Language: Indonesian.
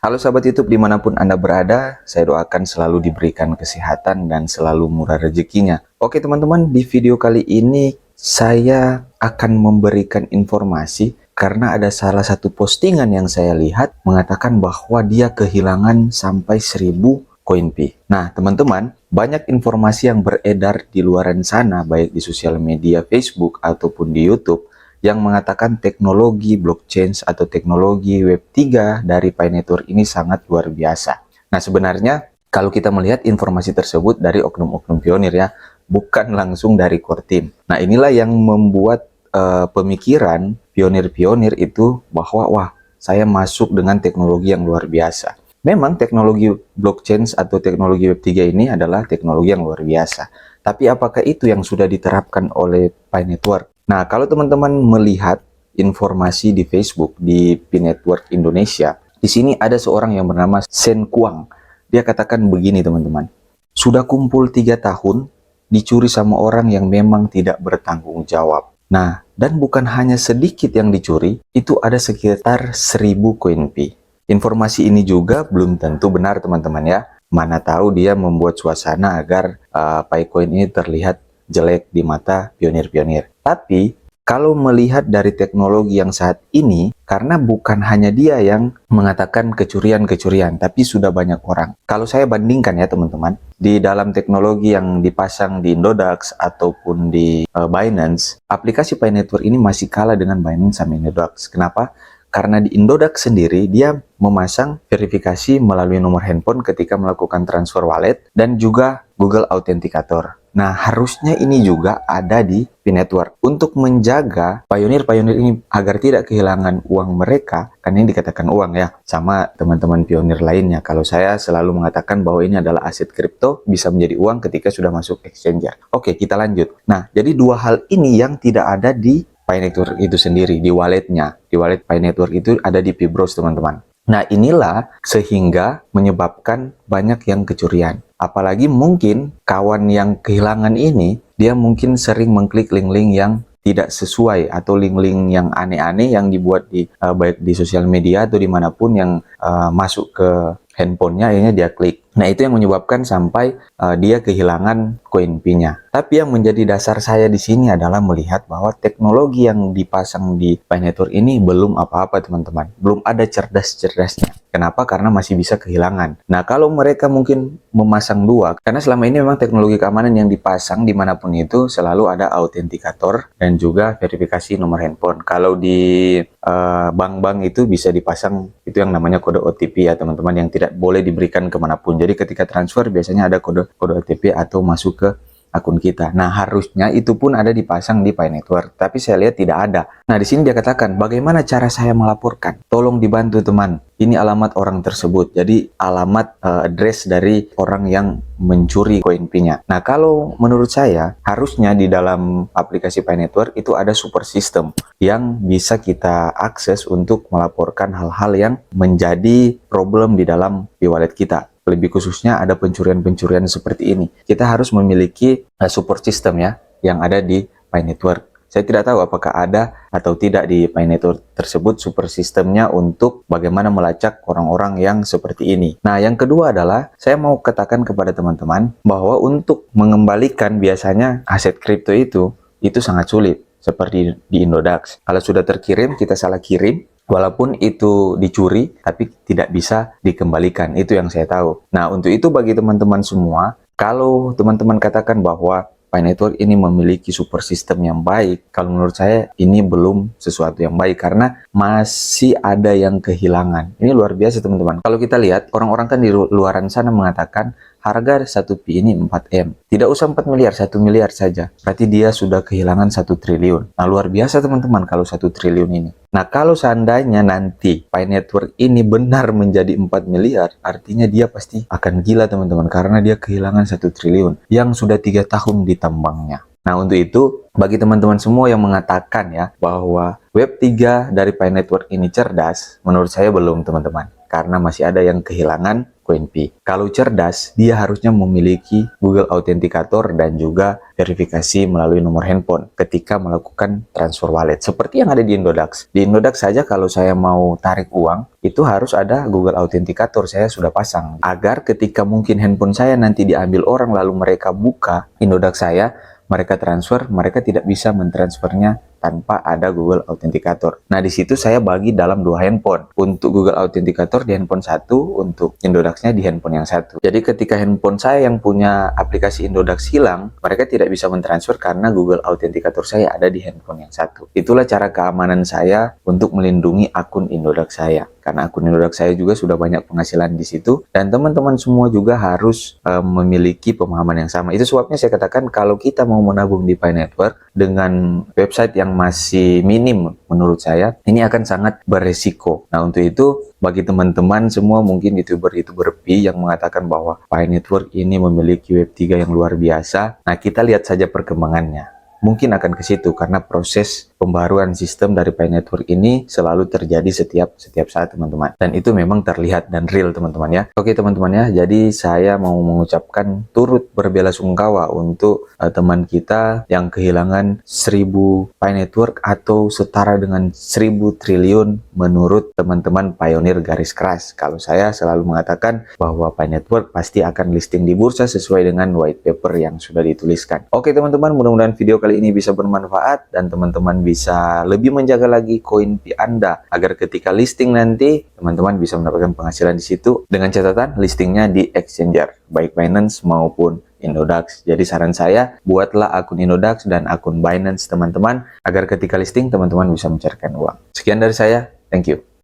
Halo sahabat YouTube dimanapun Anda berada, saya doakan selalu diberikan kesehatan dan selalu murah rezekinya. Oke teman-teman, di video kali ini saya akan memberikan informasi karena ada salah satu postingan yang saya lihat mengatakan bahwa dia kehilangan sampai 1000 koin Pi. Nah teman-teman, banyak informasi yang beredar di luaran sana baik di sosial media Facebook ataupun di YouTube yang mengatakan teknologi blockchain atau teknologi Web3 dari Pi Network ini sangat luar biasa. Nah, sebenarnya kalau kita melihat informasi tersebut dari oknum-oknum pionir ya, bukan langsung dari core team. Nah, inilah yang membuat pemikiran pionir-pionir itu bahwa wah, saya masuk dengan teknologi yang luar biasa. Memang teknologi blockchain atau teknologi Web3 ini adalah teknologi yang luar biasa. Tapi apakah itu yang sudah diterapkan oleh Pi Network? Nah, kalau teman-teman melihat informasi di Facebook di Pi Network Indonesia, di sini ada seorang yang bernama Sen Kuang. Dia katakan begini teman-teman, sudah kumpul 3 tahun, dicuri sama orang yang memang tidak bertanggung jawab. Nah, dan bukan hanya sedikit yang dicuri, itu ada sekitar 1000 koin Pi. Informasi ini juga belum tentu benar teman-teman ya. Mana tahu dia membuat suasana agar Pi Coin ini terlihat jelek di mata pionir-pionir. Tapi kalau melihat dari teknologi yang saat ini, karena bukan hanya dia yang mengatakan kecurian-kecurian, tapi sudah banyak orang. Kalau saya bandingkan ya teman-teman, di dalam teknologi yang dipasang di Indodax ataupun di Binance, aplikasi Pi Network ini masih kalah dengan Binance sama Indodax. Kenapa? Karena di Indodax sendiri, dia memasang verifikasi melalui nomor handphone ketika melakukan transfer wallet dan juga Google Authenticator. Nah, harusnya ini juga ada di Pi Network untuk menjaga pionir-pionir ini agar tidak kehilangan uang mereka. Kan ini dikatakan uang ya, sama teman-teman pionir lainnya. Kalau saya selalu mengatakan bahwa ini adalah aset kripto, bisa menjadi uang ketika sudah masuk exchanger. Oke, kita lanjut. Nah, jadi dua hal ini yang tidak ada di Pi Network itu sendiri, di walletnya. Di wallet Pi Network itu ada di Pibros, teman-teman. Nah, inilah sehingga menyebabkan banyak yang kecurian. Apalagi mungkin kawan yang kehilangan ini, dia mungkin sering mengklik link-link yang tidak sesuai atau link-link yang aneh-aneh yang dibuat di baik di sosial media atau dimanapun yang masuk ke handphonenya, akhirnya dia klik. Nah, itu yang menyebabkan sampai dia kehilangan koin Pi-nya. Tapi yang menjadi dasar saya di sini adalah melihat bahwa teknologi yang dipasang di Pi Network ini belum apa-apa, teman-teman. Belum ada cerdas-cerdasnya. Kenapa? Karena masih bisa kehilangan. Nah, kalau mereka mungkin memasang dua, karena selama ini memang teknologi keamanan yang dipasang dimanapun itu selalu ada autentikator dan juga verifikasi nomor handphone. Kalau di bank-bank itu bisa dipasang itu yang namanya kode OTP ya teman-teman, yang tidak boleh diberikan kemanapun. Jadi ketika transfer biasanya ada kode OTP atau masuk ke akun kita. Nah, harusnya itu pun ada dipasang di Pi Network, tapi saya lihat tidak ada. Nah, di sini dia katakan, bagaimana cara saya melaporkan? Tolong dibantu teman. Ini alamat orang tersebut. Jadi alamat address dari orang yang mencuri koin Pi-nya. Nah, kalau menurut saya harusnya di dalam aplikasi Pi Network itu ada super system yang bisa kita akses untuk melaporkan hal-hal yang menjadi problem di dalam e-wallet kita. Lebih khususnya ada pencurian-pencurian seperti ini. Kita harus memiliki support system ya yang ada di Pi Network. Saya tidak tahu apakah ada atau tidak di Pi Network tersebut super sistemnya untuk bagaimana melacak orang-orang yang seperti ini. Nah, yang kedua adalah saya mau katakan kepada teman-teman bahwa untuk mengembalikan biasanya aset kripto itu sangat sulit seperti di Indodax. Kalau sudah terkirim, kita salah kirim, walaupun itu dicuri, tapi tidak bisa dikembalikan. Itu yang saya tahu. Nah, untuk itu bagi teman-teman semua, kalau teman-teman katakan bahwa Pi Network ini memiliki super system yang baik, kalau menurut saya ini belum sesuatu yang baik karena masih ada yang kehilangan. Ini luar biasa teman-teman. Kalau kita lihat, orang-orang kan di luaran sana mengatakan harga 1 Pi ini 4M. Tidak usah 4 miliar, 1 miliar saja. Berarti dia sudah kehilangan 1 triliun. Nah, luar biasa teman-teman kalau 1 triliun ini. Nah, kalau seandainya nanti Pi Network ini benar menjadi 4 miliar, artinya dia pasti akan gila teman-teman. Karena dia kehilangan 1 triliun yang sudah 3 tahun ditambangnya. Nah, untuk itu, bagi teman-teman semua yang mengatakan ya, bahwa Web3 dari Pi Network ini cerdas, menurut saya belum teman-teman. Karena masih ada yang kehilangan Koinpi. Kalau cerdas, dia harusnya memiliki Google Authenticator dan juga verifikasi melalui nomor handphone ketika melakukan transfer wallet. Seperti yang ada di Indodax. Di Indodax saja kalau saya mau tarik uang, itu harus ada Google Authenticator, saya sudah pasang. Agar ketika mungkin handphone saya nanti diambil orang lalu mereka buka Indodax saya, mereka transfer, mereka tidak bisa mentransfernya tanpa ada Google Authenticator. Nah, di situ saya bagi dalam 2 handphone. Untuk Google Authenticator di handphone satu, untuk Indodax-nya di handphone yang satu. Jadi ketika handphone saya yang punya aplikasi Indodax hilang, mereka tidak bisa mentransfer karena Google Authenticator saya ada di handphone yang satu. Itulah cara keamanan saya untuk melindungi akun Indodax saya. Karena akun Indodax saya juga sudah banyak penghasilan di situ, dan teman-teman semua juga harus memiliki pemahaman yang sama. Itu sebabnya saya katakan kalau kita mau menabung di Pi Network dengan website yang masih minim menurut saya, ini akan sangat beresiko. Nah, untuk itu bagi teman-teman semua mungkin YouTuber-YouTuber Pi yang mengatakan bahwa Pi Network ini memiliki Web3 yang luar biasa, nah kita lihat saja perkembangannya. Mungkin akan ke situ karena proses pembaruan sistem dari Pi Network ini selalu terjadi setiap saat, teman-teman. Dan itu memang terlihat dan real, teman-teman ya. Oke, teman-teman ya. Jadi saya mau mengucapkan turut berbelasungkawa untuk teman kita yang kehilangan 1000 Pi Network atau setara dengan 1000 triliun menurut teman-teman pionir garis keras. Kalau saya selalu mengatakan bahwa Pi Network pasti akan listing di bursa sesuai dengan white paper yang sudah dituliskan. Oke, teman-teman, mudah-mudahan video kali ini bisa bermanfaat dan teman-teman bisa lebih menjaga lagi Koinpi Anda agar ketika listing nanti teman-teman bisa mendapatkan penghasilan di situ, dengan catatan listingnya di exchanger baik Binance maupun Indodax. Jadi saran saya, buatlah akun Indodax dan akun Binance teman-teman agar ketika listing teman-teman bisa mencairkan uang. Sekian dari saya, thank you.